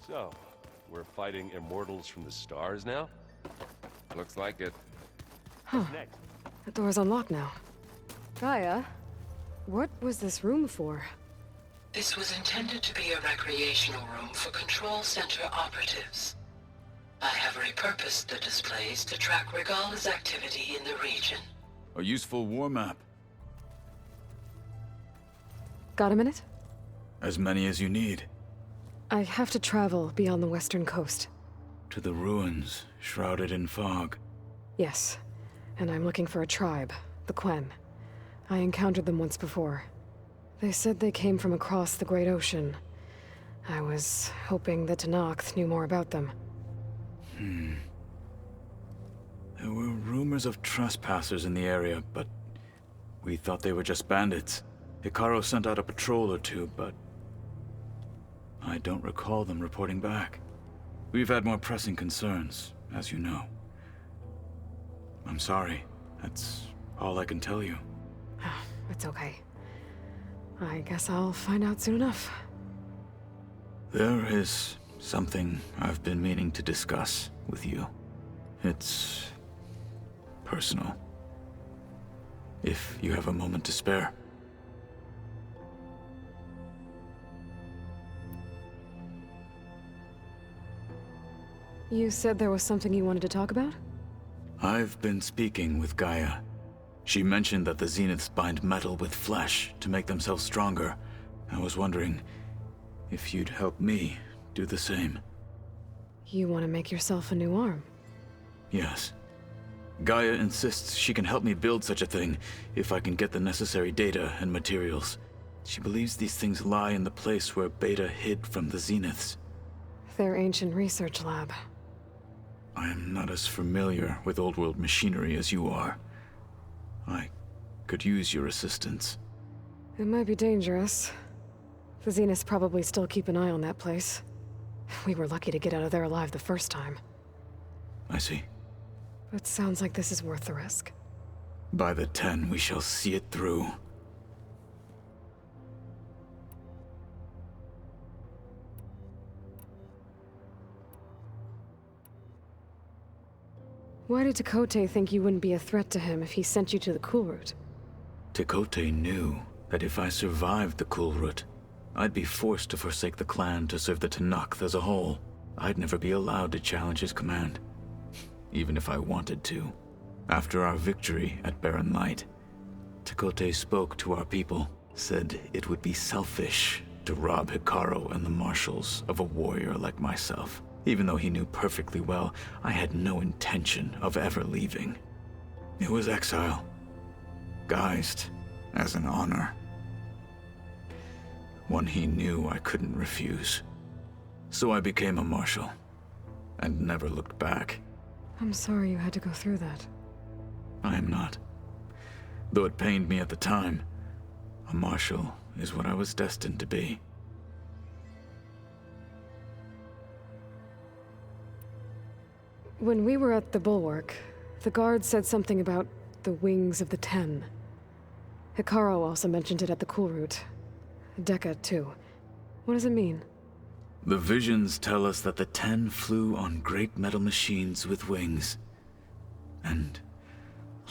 So, we're fighting immortals from the stars now? Looks like it. Huh. What's next? The door's unlocked now. Gaia, what was this room for? This was intended to be a recreational room for Control Center operatives. I have repurposed the displays to track Regala's activity in the region. A useful war map. Got a minute? As many as you need. I have to travel beyond the western coast. To the ruins, shrouded in fog. Yes, and I'm looking for a tribe, the Quen. I encountered them once before. They said they came from across the Great Ocean. I was hoping that Tenakth knew more about them. There were rumors of trespassers in the area, but we thought they were just bandits. Hikaru sent out a patrol or two, but I don't recall them reporting back. We've had more pressing concerns, as you know. I'm sorry. That's all I can tell you. It's okay. I guess I'll find out soon enough. There is something I've been meaning to discuss with you. It's personal. If you have a moment to spare. You said there was something you wanted to talk about? I've been speaking with Gaia. She mentioned that the Zeniths bind metal with flesh to make themselves stronger. I was wondering if you'd help me do the same. You want to make yourself a new arm? Yes. Gaia insists she can help me build such a thing if I can get the necessary data and materials. She believes these things lie in the place where Beta hid from the Zeniths. Their ancient research lab. I am not as familiar with old-world machinery as you are. I could use your assistance. It might be dangerous. The Zeniths probably still keep an eye on that place. We were lucky to get out of there alive the first time. I see. But sounds like this is worth the risk. By the 10, we shall see it through. Why did Tekote think you wouldn't be a threat to him if he sent you to the Cool Route? Tekote knew that if I survived the Cool Route, I'd be forced to forsake the clan to serve the Tenakth as a whole. I'd never be allowed to challenge his command, even if I wanted to. After our victory at Barren Light, Tekote spoke to our people, said it would be selfish to rob Hikaru and the Marshals of a warrior like myself. Even though he knew perfectly well I had no intention of ever leaving. It was exile, guised as an honor. One he knew I couldn't refuse. So I became a marshal, and never looked back. I'm sorry you had to go through that. I am not. Though it pained me at the time, a marshal is what I was destined to be. When we were at the Bulwark, the guard said something about the Wings of the Ten. Hikaru also mentioned it at the Cool Route. Dekka, too. What does it mean? The visions tell us that the 10 flew on great metal machines with wings, and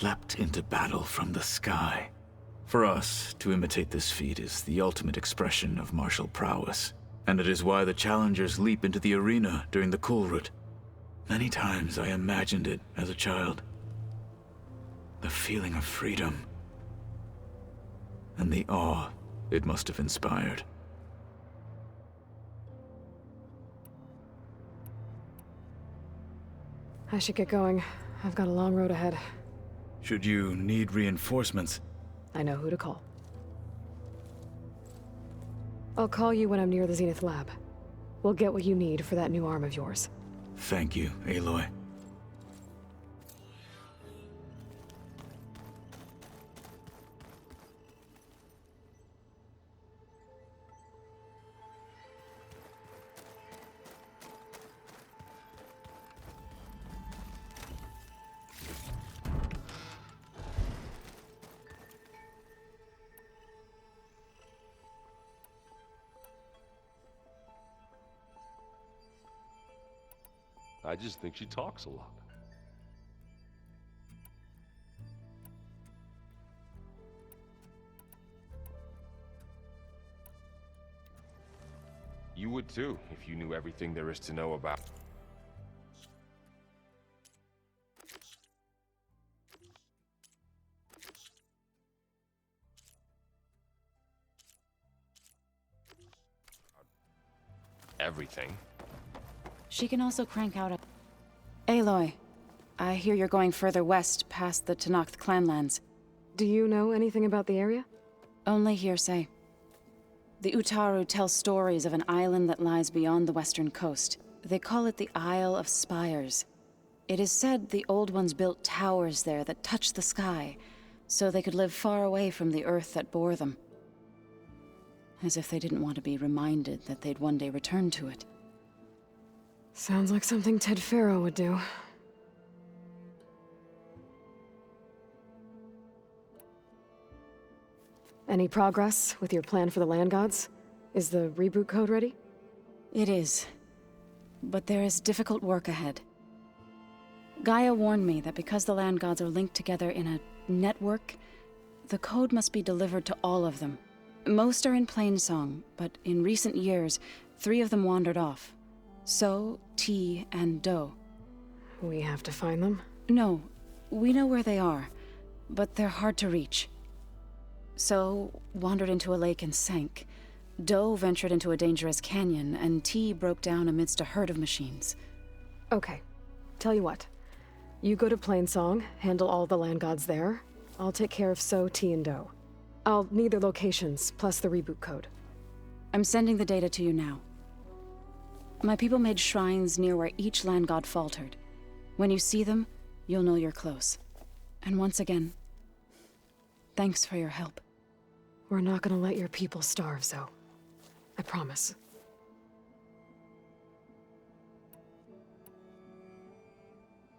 leapt into battle from the sky. For us, to imitate this feat is the ultimate expression of martial prowess, and it is why the challengers leap into the arena during the Cool Route. Many times I imagined it as a child. The feeling of freedom, and the awe it must have inspired. I should get going. I've got a long road ahead. Should you need reinforcements, I know who to call. I'll call you when I'm near the Zenith lab. We'll get what you need for that new arm of yours. thank you, Aloy. I just think she talks a lot. You would too, if you knew everything there is to know about. Everything. She can also crank out a... Aloy, I hear you're going further west past the Tenakth clanlands. Do you know anything about the area? Only hearsay. The Utaru tell stories of an island that lies beyond the western coast. They call it the Isle of Spires. It is said the Old Ones built towers there that touch the sky, so they could live far away from the earth that bore them. As if they didn't want to be reminded that they'd one day return to it. Sounds like something Ted Faro would do. Any progress with your plan for the land gods? Is the reboot code ready? It is. But there is difficult work ahead. Gaia warned me that because the land gods are linked together in a network, the code must be delivered to all of them. Most are in Plainsong, but in recent years, 3 of them wandered off. So, T, and Do. We have to find them? No, we know where they are, but they're hard to reach. So, wandered into a lake and sank. Do ventured into a dangerous canyon, and T broke down amidst a herd of machines. Okay. Tell you what. You go to Plainsong, handle all the land gods there. I'll take care of So, T, and Do. I'll need their locations, plus the reboot code. I'm sending the data to you now. My people made shrines near where each land god faltered. When you see them, you'll know you're close. And once again, thanks for your help. We're not gonna let your people starve, Zoe. I promise.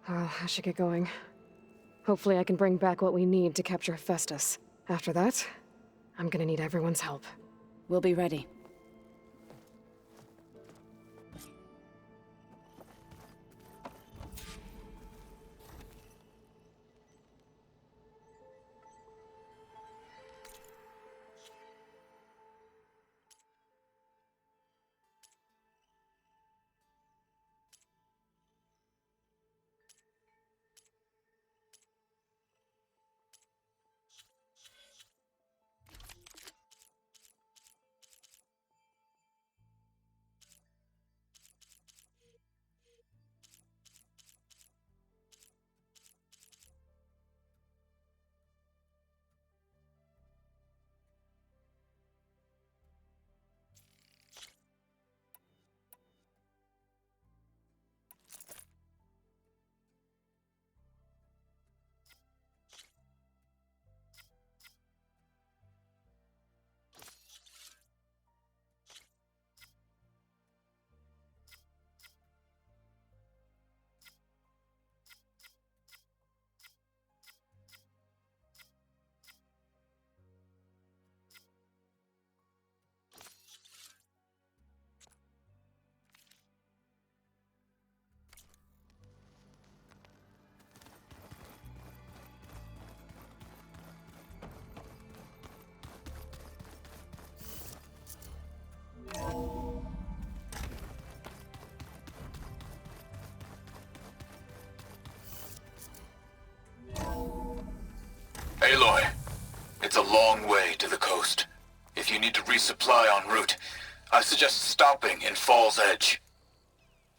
Well, I should get going. Hopefully I can bring back what we need to capture Festus. After that, I'm gonna need everyone's help. We'll be ready. Aloy, it's a long way to the coast. If you need to resupply en route, I suggest stopping in Fall's Edge.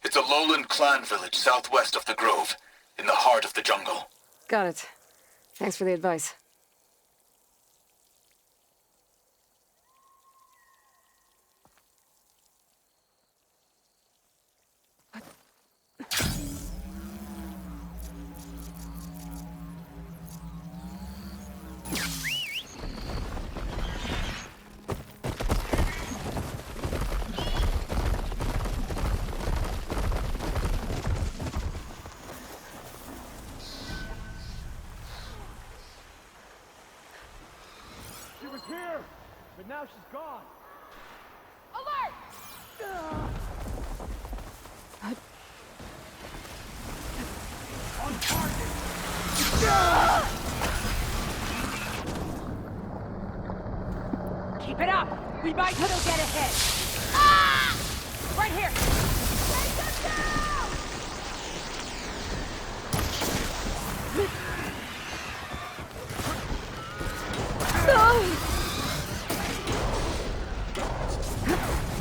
It's a lowland clan village southwest of the Grove, in the heart of the jungle. Got it. Thanks for the advice. She was here, but now she's gone. Alert! We might still get a hit. Ah! Right here. Take us down!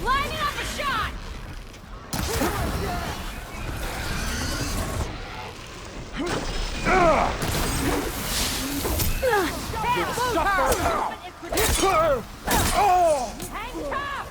Lining up a shot! Hang tough!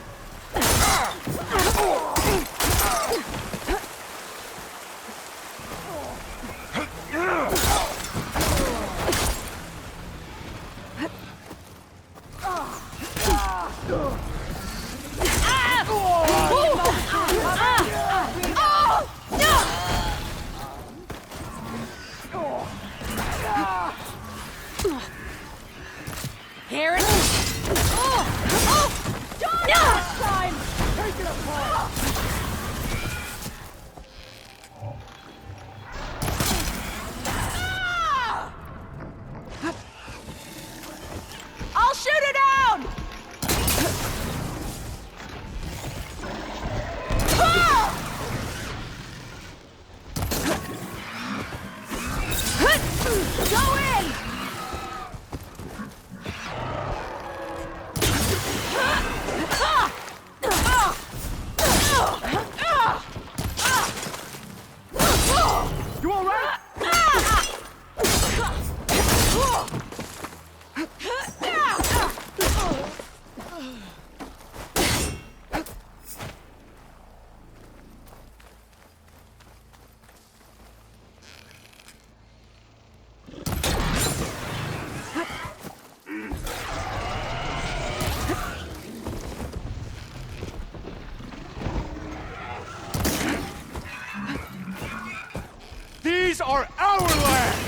Here it is! Time! Take it apart! I'll shoot it down! Go in! You all right? These are our lands!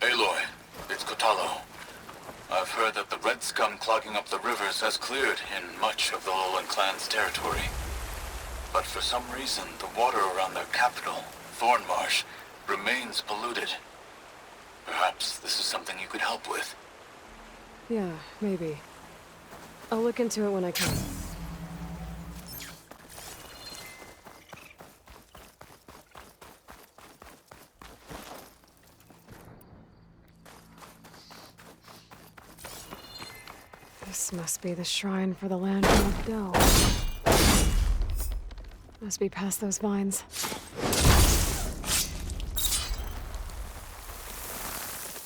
Aloy, it's Kotalo. I've heard that the red scum clogging up the rivers has cleared in much of the Lowland clan's territory. But for some reason, the water around their capital, Thornmarsh, remains polluted. Perhaps this is something you could help with. Yeah, maybe. I'll look into it when I can. This must be the shrine for the land of Doe. Must be past those vines.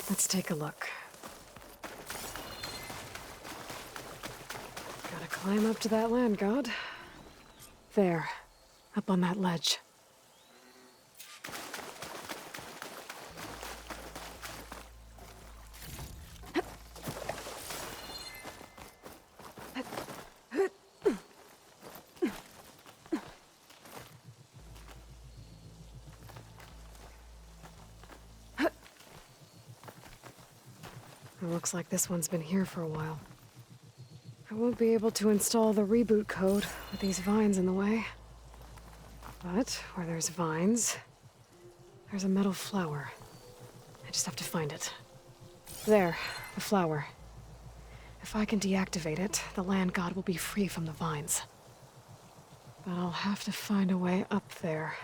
Let's take a look. Gotta climb up to that land god. There, up on that ledge. It looks like this one's been here for a while. I won't be able to install the reboot code with these vines in the way. But where there's vines, there's a metal flower. I just have to find it. There, the flower. If I can deactivate it, the land god will be free from the vines. But I'll have to find a way up there.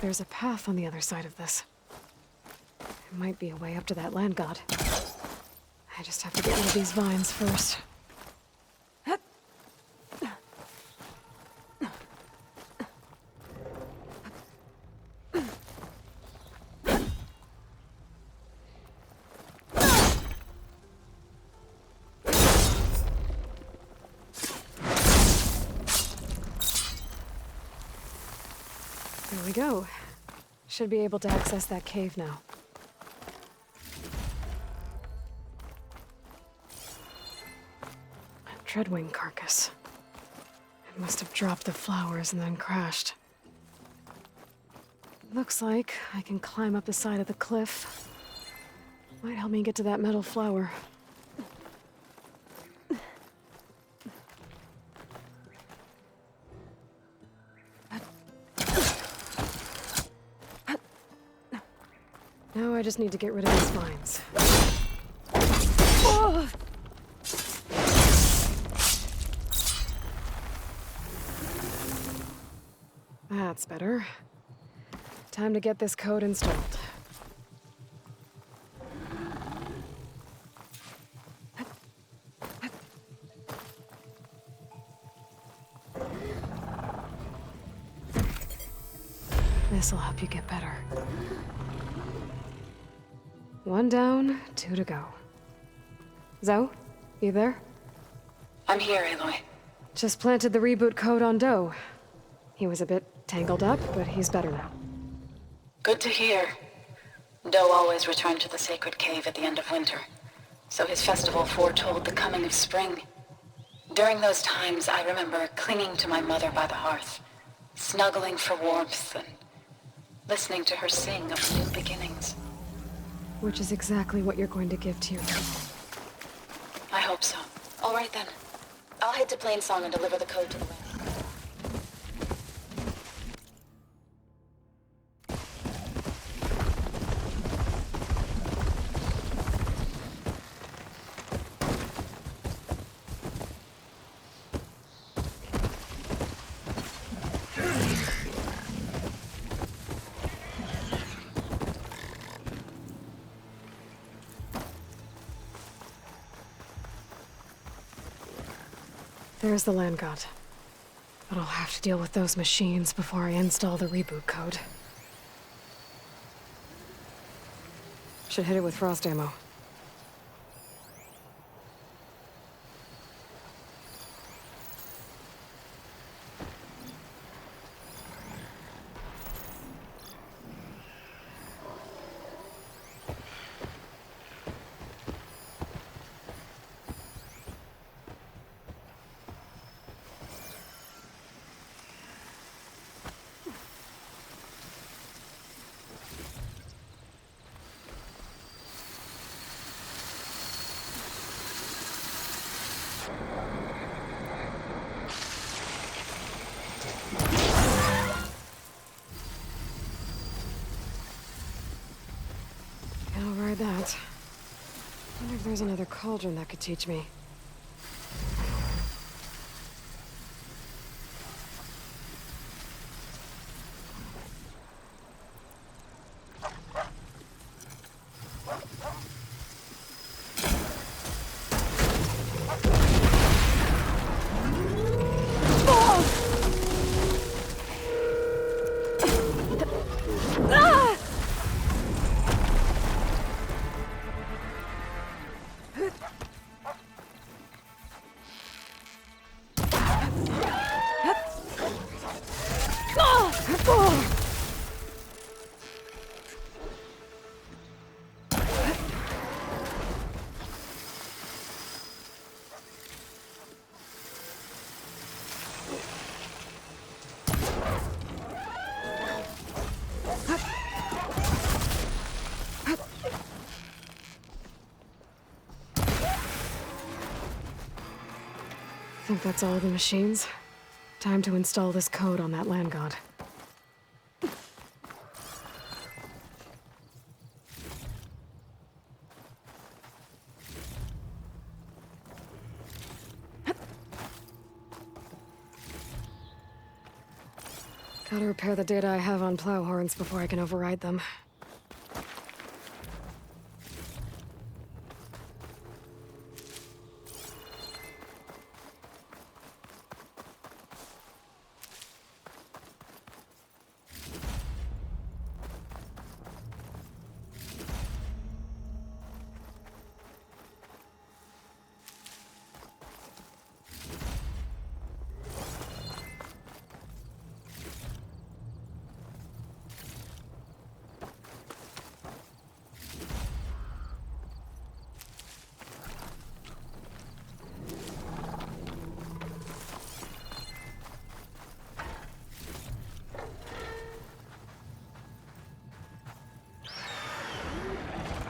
there's a path on the other side of this. It might be a way up to that land god. I just have to get rid of these vines first. There we go. Should be able to access that cave now. A Dreadwing carcass. It must have dropped the flowers and then crashed. Looks like I can climb up the side of the cliff. Might help me get to that metal flower. Now I just need to get rid of these vines. Oh! That's better. Time to get this code installed. This'll help you get better. 1 down, 2 to go. Zoe, you there? I'm here, Aloy. Just planted the reboot code on Doe. He was a bit tangled up, but he's better now. Good to hear. Doe always returned to the sacred cave at the end of winter, so his festival foretold the coming of spring. During those times, I remember clinging to my mother by the hearth, snuggling for warmth and listening to her sing of new beginnings. Which is exactly what you're going to give to your people. I hope so. All right then. I'll head to Plainsong and deliver the code to the west. There's the land god. But I'll have to deal with those machines before I install the reboot code. Should hit it with frost ammo. I'll ride that. Wonder if there's another cauldron that could teach me. Think that's all the machines? Time to install this code on that land god. Gotta repair the data I have on plow horns before I can override them.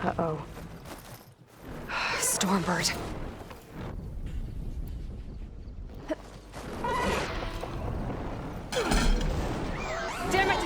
Uh-oh. Stormbird. Damn it!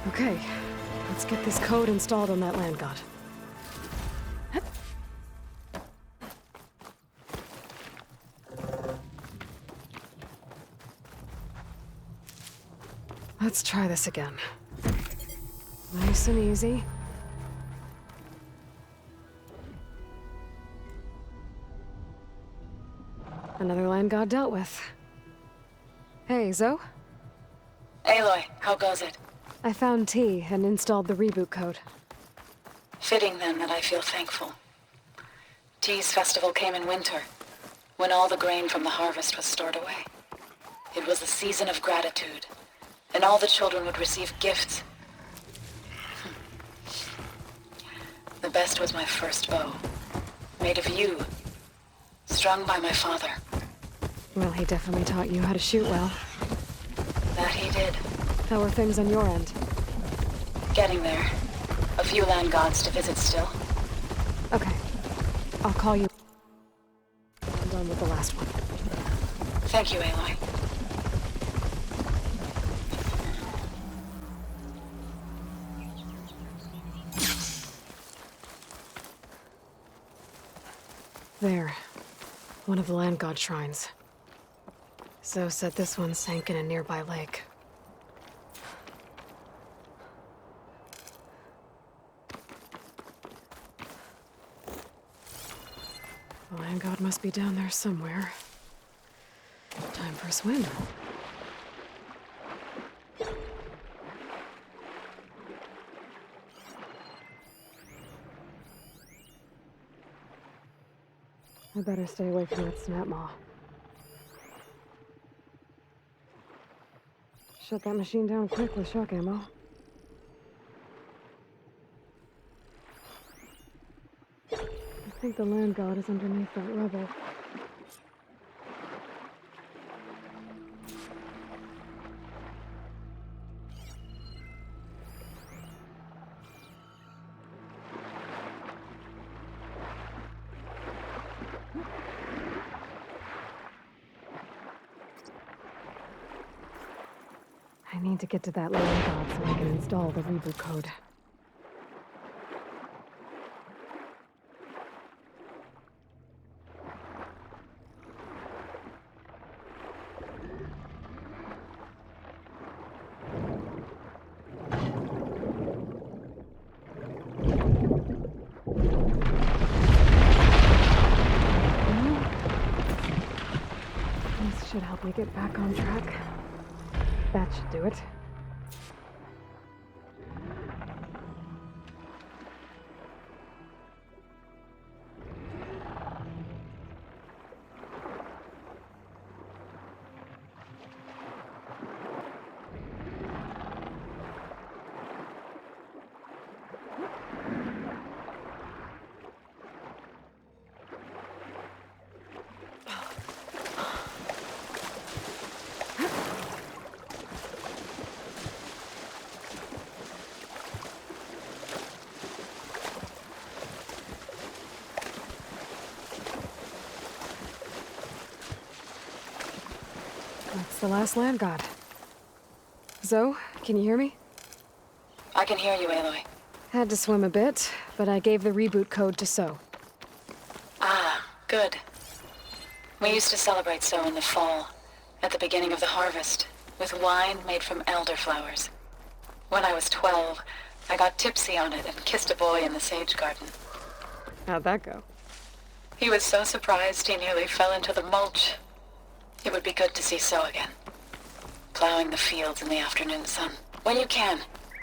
Okay, let's get this code installed on that land god. Let's try this again. Nice and easy. Another land god dealt with. Hey, Zoe? Aloy, how goes it? I found T and installed the reboot code. Fitting then that I feel thankful. T's festival came in winter, when all the grain from the harvest was stored away. It was a season of gratitude, and all the children would receive gifts. The best was my first bow, made of yew, strung by my father. Well, he definitely taught you how to shoot well. That he did. How are things on your end? Getting there. A few land gods to visit still. Okay. I'll call you. I'm done with the last one. Thank you, Aloy. There. One of the land god shrines. Zoe said this one sank in a nearby lake. The land god must be down there somewhere. Time for a swim. I better stay away from that snap maw. Shut that machine down quick with shock ammo. think the land god is underneath that rubble. I need to get to that land god so I can install the reboot code. This should help me get back on track. That should do it. That's the last land god. Zoe, can you hear me? I can hear you, Aloy. Had to swim a bit, but I gave the reboot code to So. Ah, good. We used to celebrate So in the fall, at the beginning of the harvest, with wine made from elderflowers. When I was 12, I got tipsy on it and kissed a boy in the sage garden. How'd that go? He was so surprised he nearly fell into the mulch. It would be good to see So again. Plowing the fields in the afternoon sun. When you can,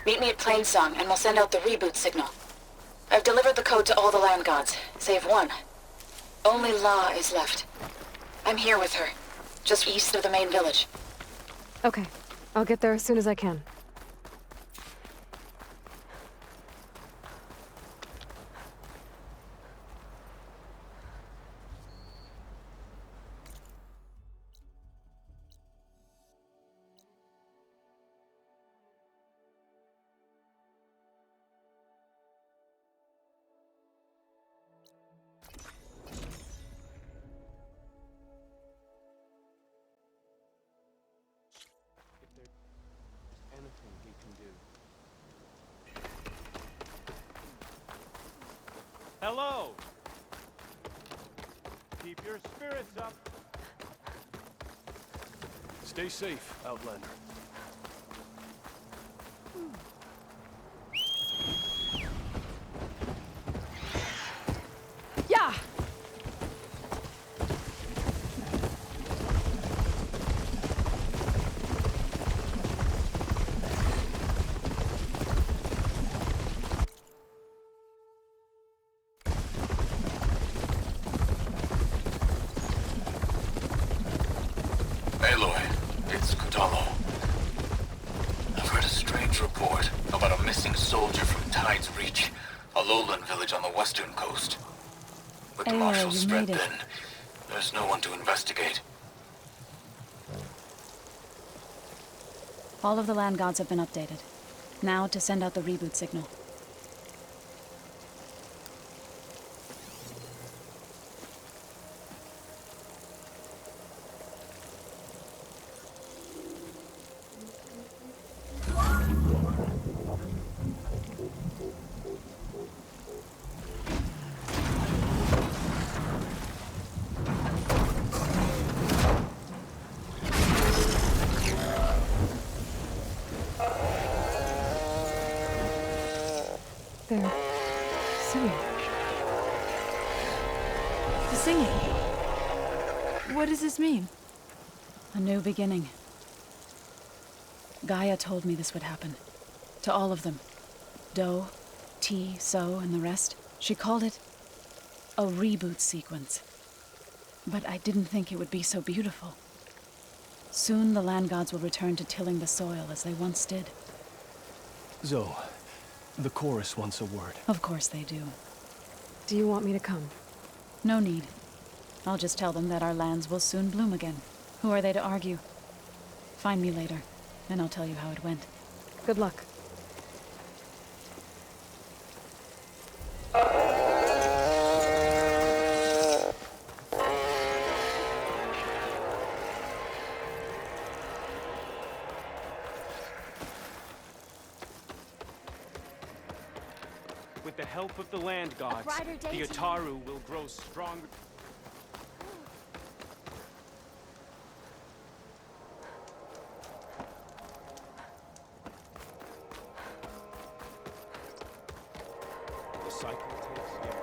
meet me at Plainsong and we'll send out the reboot signal. I've delivered the code to all the land gods, save one. Only La is left. I'm here with her, just east of the main village. Okay, I'll get there as soon as I can. Anything he can do. Hello! Keep your spirits up. Stay safe, Outlander. Yeah! Aloy, it's Kutalo. I've heard a strange report about a missing soldier from Tide's Reach, a lowland village on the western coast. With the Aloy, marshals you spread made it. thin, there's no one to investigate. All of the land gods have been updated. Now to send out the reboot signal. They're singing. The singing. What does this mean? A new beginning. Gaia told me this would happen. To all of them. Do, T, So, and the rest. She called it a reboot sequence. But I didn't think it would be so beautiful. Soon the land gods will return to tilling the soil as they once did. Zoe, the chorus wants a word. Of course they do. Do you want me to come? No need. I'll just tell them that our lands will soon bloom again. Who are they to argue? Find me later, and I'll tell you how it went. Good luck. With the help of the land gods, brighter day the tomorrow. Utaru will grow stronger. The cycle takes years.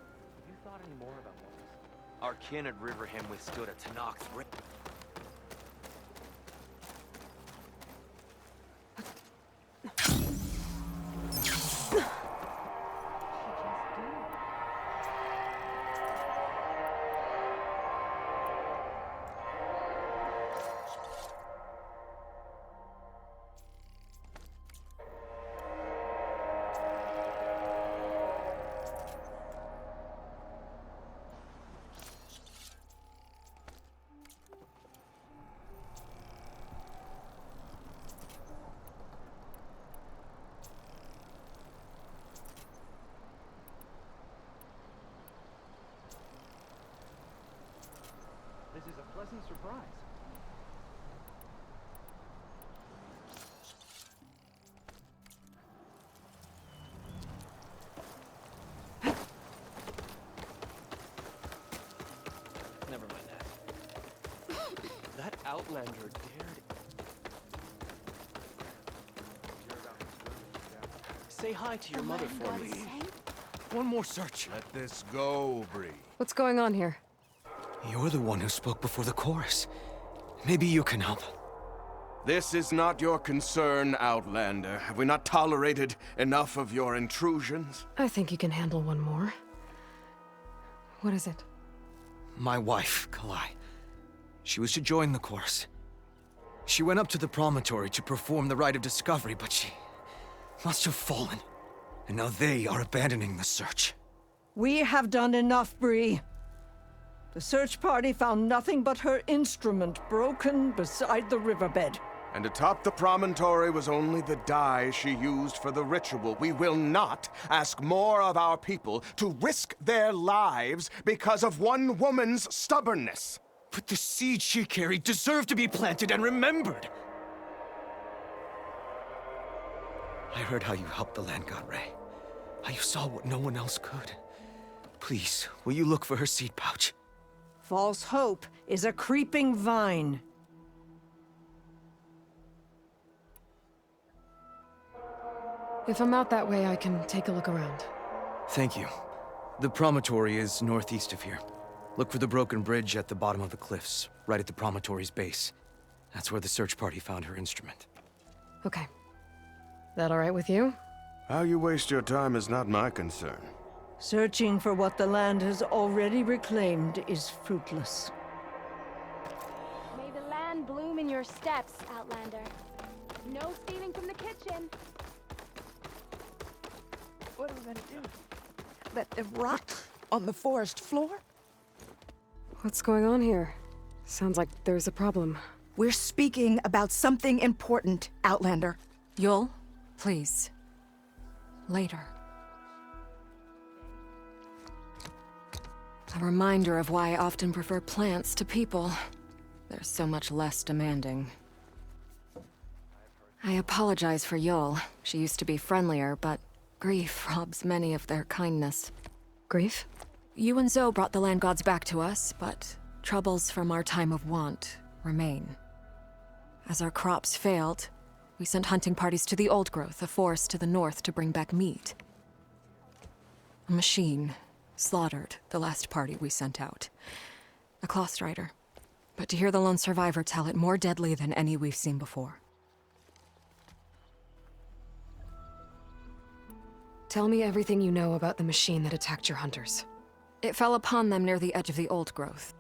Have you thought any more about what our kin at Riverham withstood a Tanakh threat? This is a pleasant surprise. Never mind that. That Outlander dared. Say hi to your mother for me. One more search. Let this go, Bree. What's going on here? You're the one who spoke before the chorus. Maybe you can help. This is not your concern, Outlander. Have we not tolerated enough of your intrusions? I think you can handle one more. What is it? My wife, Kalai. She was to join the chorus. She went up to the promontory to perform the rite of discovery, but she must have fallen. And now they are abandoning the search. We have done enough, Bree. The search party found nothing but her instrument broken beside the riverbed. And atop the promontory was only the dye she used for the ritual. We will not ask more of our people to risk their lives because of one woman's stubbornness. But the seed she carried deserved to be planted and remembered. I heard how you helped the land god Ray. How you saw what no one else could. Please, will you look for her seed pouch? False hope is a creeping vine. If I'm out that way, I can take a look around. Thank you. The promontory is northeast of here. Look for the broken bridge at the bottom of the cliffs, right at the promontory's base. That's where the search party found her instrument. Okay. That all right with you? How you waste your time is not my concern. Searching for what the land has already reclaimed is fruitless. May the land bloom in your steps, Outlander. No stealing from the kitchen. What are we gonna do? Let them rot on the forest floor? What's going on here? Sounds like there's a problem. We're speaking about something important, Outlander. Yul, please. Later. A reminder of why I often prefer plants to people. They're so much less demanding. I apologize for Yul. She used to be friendlier, but grief robs many of their kindness. Grief? You and Zoe brought the land gods back to us, but troubles from our time of want remain. As our crops failed, we sent hunting parties to the Old Growth, a forest to the north, to bring back meat. A machine slaughtered the last party we sent out. A cloth strider. But to hear the lone survivor tell it, more deadly than any we've seen before. Tell me everything you know about the machine that attacked your hunters. It fell upon them near the edge of the Old Growth.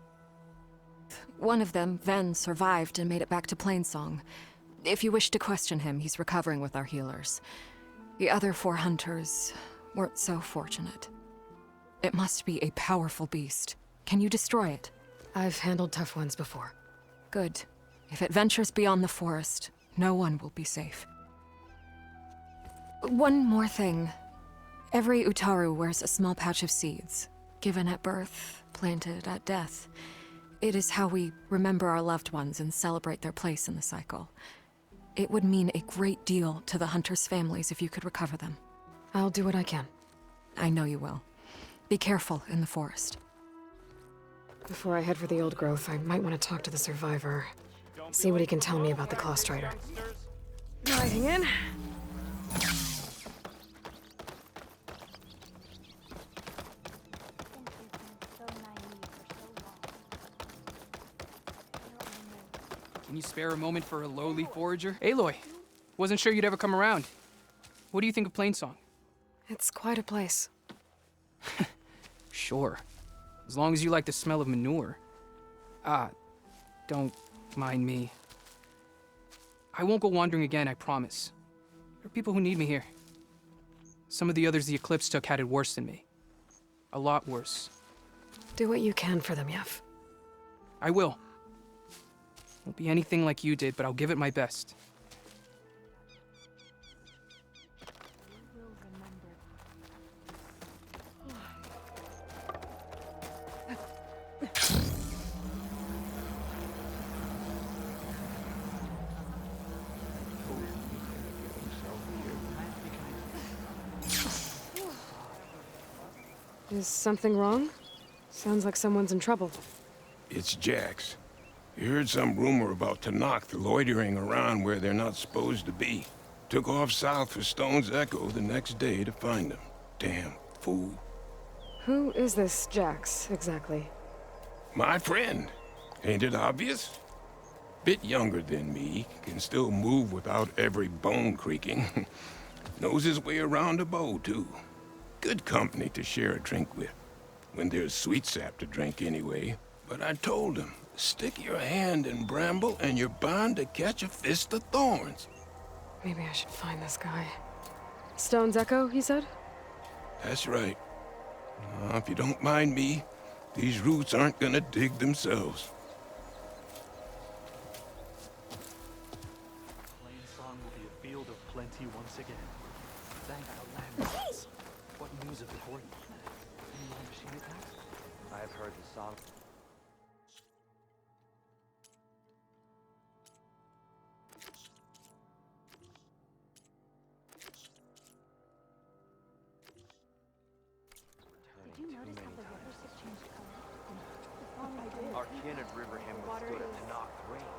One of them, Ven, survived and made it back to Plainsong. If you wish to question him, he's recovering with our healers. The other 4 hunters weren't so fortunate. It must be a powerful beast. Can you destroy it? I've handled tough ones before. Good. If it ventures beyond the forest, no one will be safe. One more thing. Every Utaru wears a small pouch of seeds, given at birth, planted at death. It is how we remember our loved ones and celebrate their place in the cycle. It would mean a great deal to the hunters' families if you could recover them. I'll do what I can. I know you will. Be careful in the forest. Before I head for the old growth, I might want to talk to the survivor. See what he can tell me about the Claw Strider. Diving in. Can you spare a moment for a lowly forager? Aloy, wasn't sure you'd ever come around. What do you think of Plainsong? It's quite a place. Sure. As long as you like the smell of manure. Don't mind me. I won't go wandering again, I promise. There are people who need me here. Some of the others the Eclipse took had it worse than me. A lot worse. Do what you can for them, Yev. I will. Won't be anything like you did, but I'll give it my best. Is something wrong? Sounds like someone's in trouble. It's Jax. He heard some rumor about Tanakh loitering around where they're not supposed to be. Took off south for Stone's Echo the next day to find them. Damn fool. Who is this Jax, exactly? My friend. Ain't it obvious? Bit younger than me, can still move without every bone creaking. Knows his way around a bow, too. Good company to share a drink with. When there's sweet sap to drink anyway. But I told him, stick your hand in bramble and you're bound to catch a fist of thorns. Maybe I should find this guy. Stone's Echo, he said? That's right. If you don't mind me, these roots aren't gonna dig themselves. Plainsong will be a field of plenty once again. Thank the landlords. What news of the horde? Any more machine attacks? I've heard the song. Did you notice how the rivers have changed color? Our kin at Riverham withstood a Tanakh rain.